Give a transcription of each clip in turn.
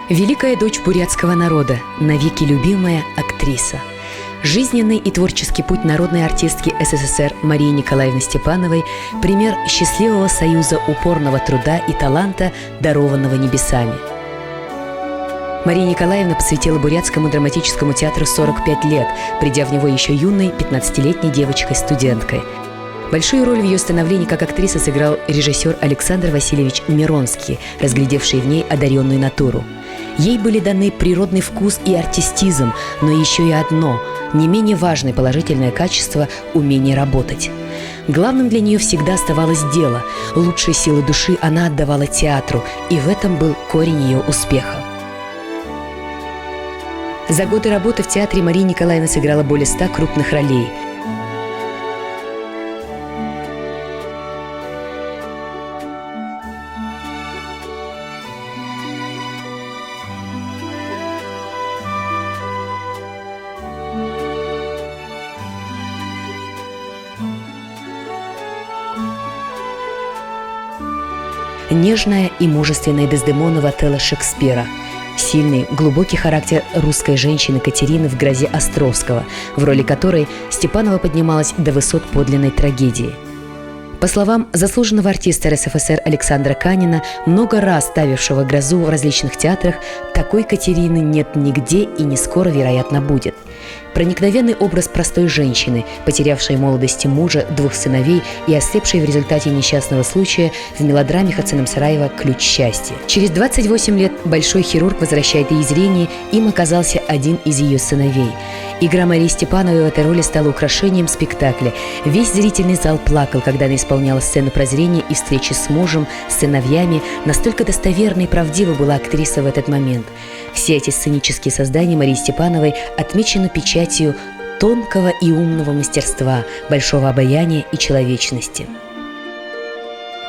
Великая дочь бурятского народа, навеки любимая актриса. Жизненный и творческий путь народной артистки СССР Марии Николаевны Степановой – пример счастливого союза упорного труда и таланта, дарованного небесами. Мария Николаевна посвятила Бурятскому драматическому театру 45 лет, придя в него еще юной 15-летней девочкой-студенткой. Большую роль в ее становлении как актриса сыграл режиссер Александр Васильевич Миронский, разглядевший в ней одаренную натуру. Ей были даны природный вкус и артистизм, но еще и одно, не менее важное положительное качество – умение работать. Главным для нее всегда оставалось дело. Лучшие силы души она отдавала театру, и в этом был корень ее успеха. За годы работы в театре Мария Николаевна сыграла более 100 крупных ролей. Нежная и мужественная Дездемона в Отелло Шекспира. Сильный, глубокий характер русской женщины Катерины в «Грозе Островского», в роли которой Степанова поднималась до высот подлинной трагедии. По словам заслуженного артиста РСФСР Александра Канина, много раз ставившего «Грозу» в различных театрах, такой Катерины нет нигде и не скоро, вероятно, будет. Проникновенный образ простой женщины, потерявшей в молодости мужа, 2 сыновей и ослепшей в результате несчастного случая в мелодраме Хацанамсараева «Ключ счастья». Через 28 лет большой хирург возвращает ей зрение, им оказался один из ее сыновей. Игра Марии Степановой в этой роли стала украшением спектакля. Весь зрительный зал плакал, когда она исполняла сцену прозрения и встречи с мужем, с сыновьями. Настолько достоверной и правдива была актриса в этот момент. Все эти сценические создания Марии Степановой отмечены печатью тонкого и умного мастерства, большого обаяния и человечности.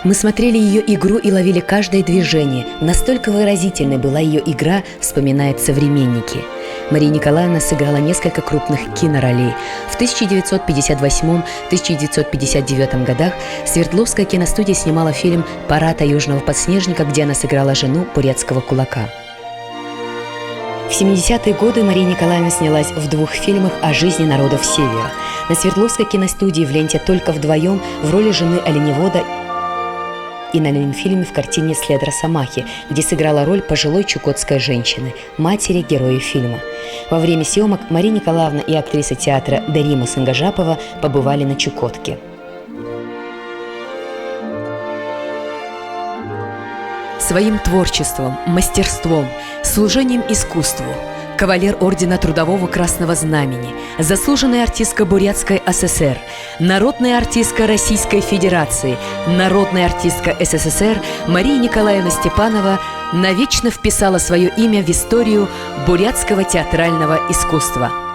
Мы смотрели ее игру и ловили каждое движение. Настолько выразительной была ее игра, вспоминают современники. Мария Николаевна сыграла несколько крупных киноролей. В 1958-1959 годах Свердловская киностудия снимала фильм «Парад таежного подснежника», где она сыграла жену бурятского кулака. В 70-е годы Мария Николаевна снялась в 2 фильмах о жизни народов Севера. На Свердловской киностудии в ленте «Только вдвоем» в роли жены оленевода и на Ленфильме в картине «След Росомахи», где сыграла роль пожилой чукотской женщины, матери героя фильма. Во время съемок Мария Николаевна и актриса театра Дарима Сангажапова побывали на Чукотке. Своим творчеством, мастерством, служением искусству кавалер ордена Трудового Красного Знамени, заслуженная артистка Бурятской ССР, народная артистка Российской Федерации, народная артистка СССР Мария Николаевна Степанова навечно вписала свое имя в историю бурятского театрального искусства.